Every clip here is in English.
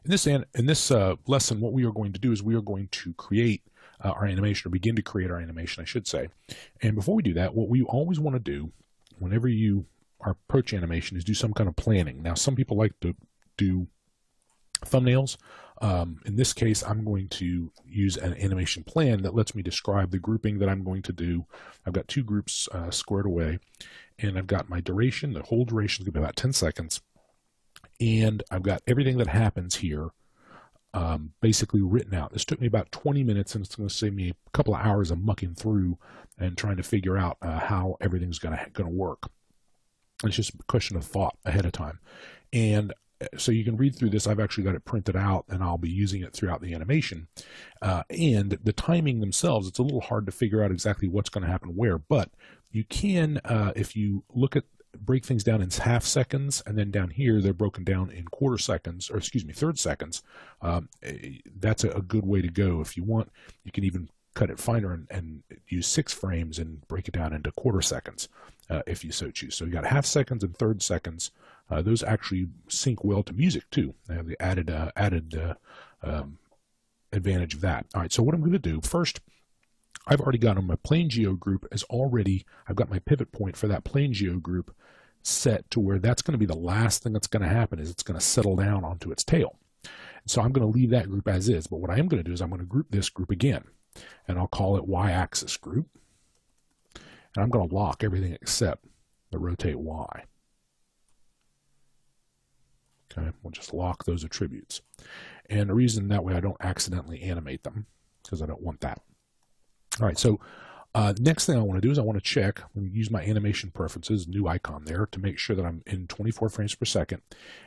In this lesson, what we are going to do is we are going to create our animation, or begin to create our animation, I should say. And before we do that, what we always want to do, whenever you are approach animation, is do some kind of planning. Now, some people like to do thumbnails. In this case, I'm going to use an animation plan that lets me describe the grouping that I'm going to do. I've got two groups squared away, and I've got my duration. The whole duration is going to be about 10 seconds. And I've got everything that happens here basically written out. This took me about 20 minutes, and it's going to save me a couple of hours of mucking through and trying to figure out how everything's going to work. It's just a question of thought ahead of time. And so you can read through this. I've actually got it printed out, and I'll be using it throughout the animation. And the timing themselves, it's a little hard to figure out exactly what's going to happen where, but you can, if you break things down in half seconds, and then down here they're broken down in quarter seconds, or excuse me, third seconds. That's a good way to go. If you want, you can even cut it finer and use 6 frames and break it down into quarter seconds if you so choose. So you got half seconds and third seconds. Those actually sync well to music too. They have the added advantage of that. All right, so what I'm going to do first, I've already got on my plane geo group I've got my pivot point for that plane geo group set to where that's going to be the last thing that's going to happen, is it's going to settle down onto its tail. So I'm going to leave that group as is, but what I am going to do is I'm going to group this group again, and I'll call it y-axis group, and I'm going to lock everything except the rotate y. Okay, we'll just lock those attributes. And the reason that way I don't accidentally animate them, because I don't want that. All right, so next thing I want to do is I want to check, I'm going to use my animation preferences, new icon there, to make sure that I'm in 24 frames per second.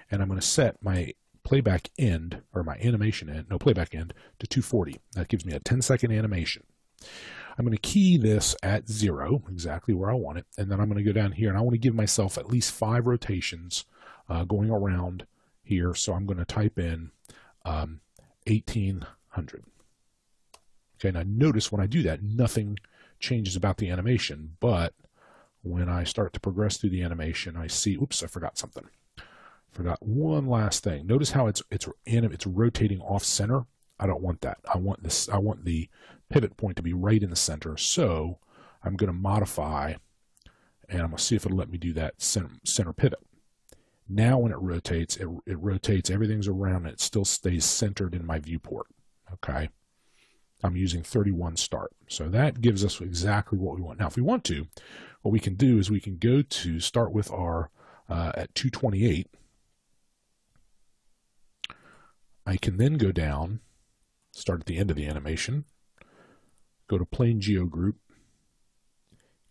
And I'm going to set my playback end, or my animation end, no, playback end, to 240. That gives me a 10-second animation. I'm going to key this at 0, exactly where I want it. And then I'm going to go down here, and I want to give myself at least 5 rotations going around here. So I'm going to type in 1800. Okay, now notice when I do that, nothing changes about the animation, but when I start to progress through the animation, I see, oops, I forgot something. Forgot one last thing. Notice how it's rotating off center. I don't want that. I want the pivot point to be right in the center. So I'm going to modify, and I'm going to see if it'll let me do that center pivot. Now when it rotates, it rotates, everything's around it, still stays centered in my viewport. Okay. I'm using 31 start. So that gives us exactly what we want. Now, if we want to, what we can do is we can go to start with our, at 228. I can then go down, start at the end of the animation, go to plane geo group,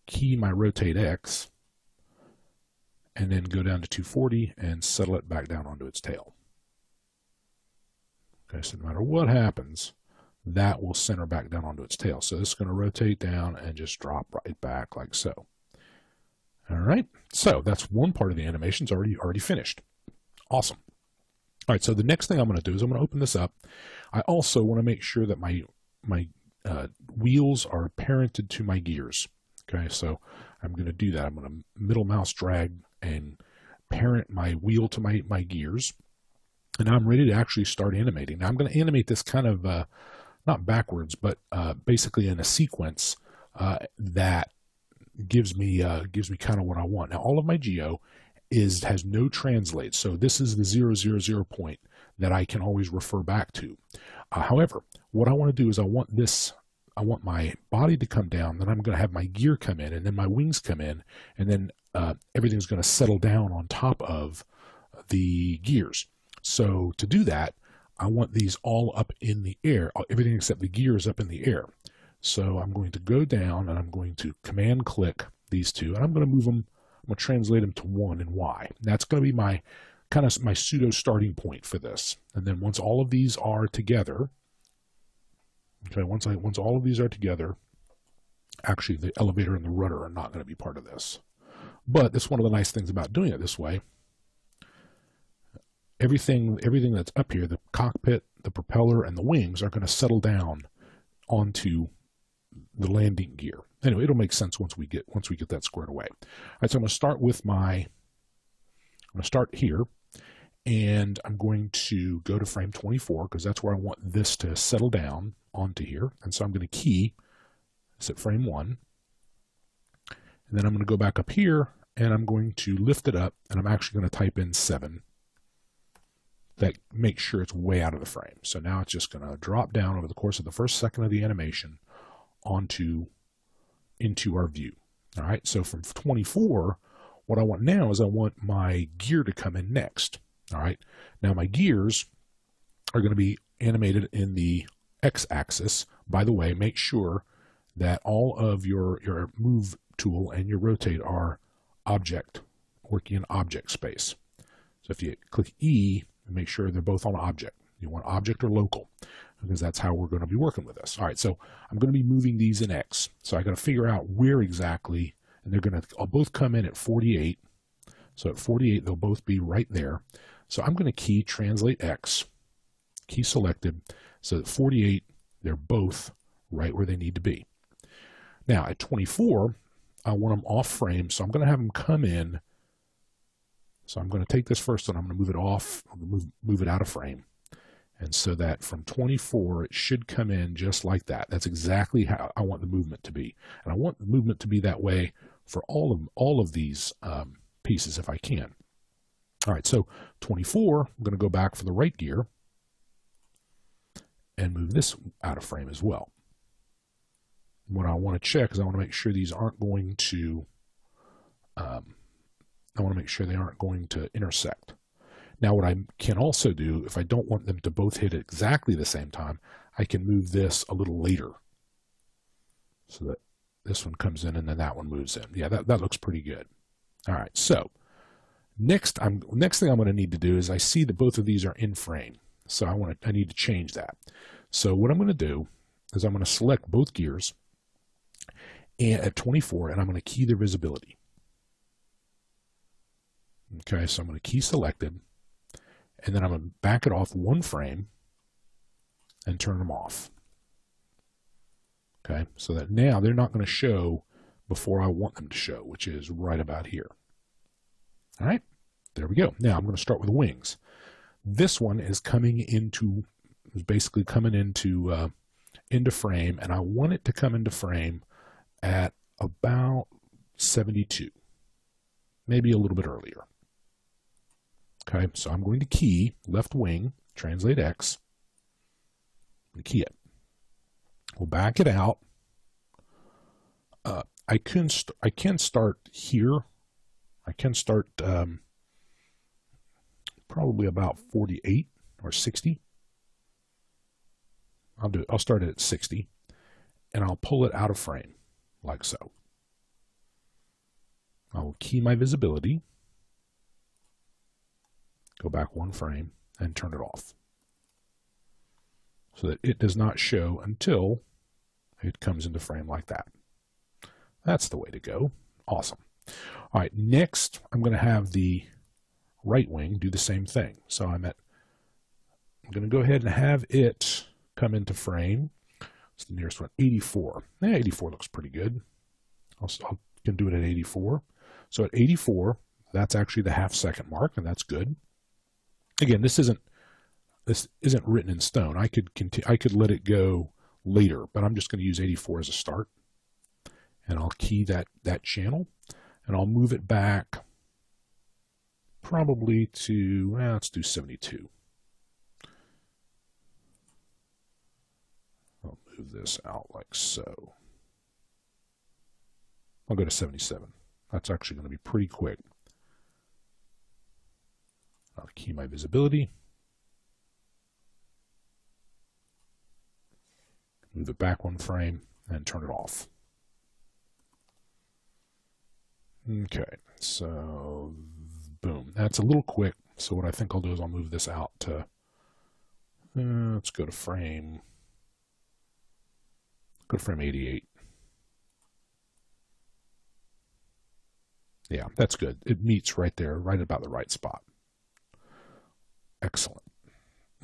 key my rotate X, and then go down to 240 and settle it back down onto its tail. Okay, so no matter what happens, that will center back down onto its tail. So this is going to rotate down and just drop right back like so. All right, so that's one part of the animation. It's already finished. Awesome. All right, so the next thing I'm going to do is I'm going to open this up. I also want to make sure that my wheels are parented to my gears. Okay, so I'm going to do that. I'm going to middle mouse drag and parent my wheel to my gears. And I'm ready to actually start animating. Now I'm going to animate this kind of, not backwards, but basically in a sequence that gives me kind of what I want. Now all of my geo has no translate, so this is the 000 point that I can always refer back to. However, what I want to do is I want my body to come down, then I'm going to have my gear come in, and then my wings come in, and then everything's going to settle down on top of the gears. So to do that, I want these all up in the air, everything except the gears up in the air. So I'm going to go down, and I'm going to command click these two, and I'm going to move them, I'm going to translate them to 1 and Y. That's going to be my kind of my pseudo starting point for this. And then once all of these are together, okay, once all of these are together, actually the elevator and the rudder are not going to be part of this. But that's one of the nice things about doing it this way. Everything that's up here, the cockpit, the propeller, and the wings are going to settle down onto the landing gear. Anyway, it'll make sense once we get that squared away. All right, so I'm going to start with I'm going to start here, and I'm going to go to frame 24 because that's where I want this to settle down onto here. And so I'm going to key this at frame 1. And then I'm going to go back up here and I'm going to lift it up, and I'm actually going to type in 7. That makes sure it's way out of the frame. So now it's just going to drop down over the course of the first second of the animation into our view. All right, so from 24, what I want now is I want my gear to come in next. All right, now my gears are going to be animated in the x-axis. By the way, make sure that all of your move tool and your rotate are working in object space. So if you click E, make sure they're both on object. You want object or local, because that's how we're going to be working with this. All right, so I'm going to be moving these in X. So I got to figure out where exactly, and they're going to both come in at 48. So at 48, they'll both be right there. So I'm going to key translate X, key selected, so at 48, they're both right where they need to be. Now at 24, I want them off frame, so I'm going to have them come in. So I'm going to take this first and I'm going to move it off, move it out of frame. And so that from 24, it should come in just like that. That's exactly how I want the movement to be. And I want the movement to be that way for all of these pieces if I can. All right, so 24, I'm going to go back for the right gear and move this out of frame as well. What I want to check is I want to make sure these aren't going to, I want to make sure they aren't going to intersect. Now what I can also do, if I don't want them to both hit at exactly the same time, I can move this a little later so that this one comes in and then that one moves in. Yeah, that looks pretty good. All right, so next thing I'm going to need to do is I see that both of these are in frame. So I need to change that. So what I'm going to do is I'm going to select both gears and at 24 and I'm going to key their visibility. Okay, so I'm going to key selected and then I'm going to back it off one frame and turn them off. Okay, so that now they're not going to show before I want them to show, which is right about here. All right, there we go. Now I'm going to start with wings. This one is basically coming into frame, and I want it to come into frame at about 72, maybe a little bit earlier. Okay, so I'm going to key left wing, translate X, and key it. We'll back it out. I can start here. I can start probably about 48 or 60. I'll start it at 60, and I'll pull it out of frame like so. I will key my visibility, go back one frame, and turn it off so that it does not show until it comes into frame like that. That's the way to go. Awesome. All right, next I'm going to have the right wing do the same thing. So I'm going to go ahead and have it come into frame. It's the nearest one, 84. 84 looks pretty good. I can do it at 84. So at 84, that's actually the half-second mark, and that's good. Again, this isn't written in stone. I could let it go later, but I'm just going to use 84 as a start, and I'll key that channel, and I'll move it back probably to let's do 72. I'll move this out like so. I'll go to 77. That's actually going to be pretty quick. I'll key my visibility. Move it back one frame and turn it off. Okay, so boom. That's a little quick. So what I think I'll do is I'll move this out to, let's go to frame 88. Yeah, that's good. It meets right there, right about the right spot. Excellent.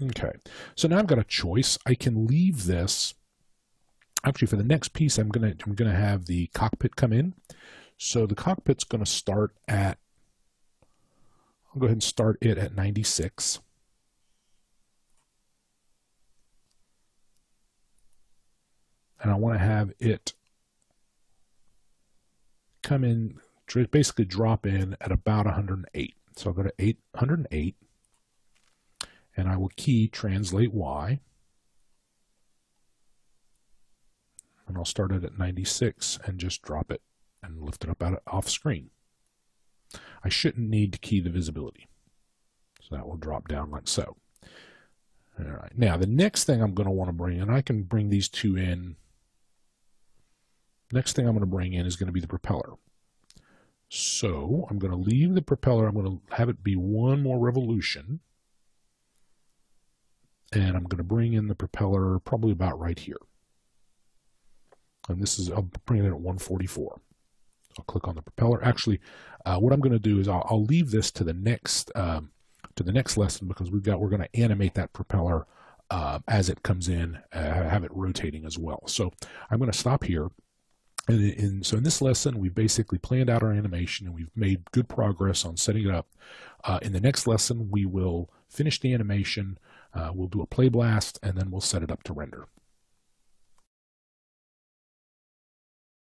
Okay, so now I've got a choice. I can leave this. Actually, for the next piece, I'm gonna have the cockpit come in. So the cockpit's going to start at, I'll go ahead and start it at 96. And I want to have it come in, basically drop in at about 108. So I'll go to 108, and I will key translate Y. And I'll start it at 96 and just drop it and lift it up off screen. I shouldn't need to key the visibility. So that will drop down like so. All right. Now the next thing I'm going to want to bring in, I can bring these two in. Next thing I'm going to bring in is going to be the propeller. So I'm going to leave the propeller. I'm going to have it be one more revolution. And I'm going to bring in the propeller probably about right here. And this is, I'll bring it in at 144. I'll click on the propeller. Actually, what I'm going to do is I'll leave this to the next lesson, because we're going to animate that propeller as it comes in, have it rotating as well. So I'm going to stop here. And so in this lesson, we basically planned out our animation, and we've made good progress on setting it up. In the next lesson, we will finish the animation, we'll do a play blast, and then we'll set it up to render.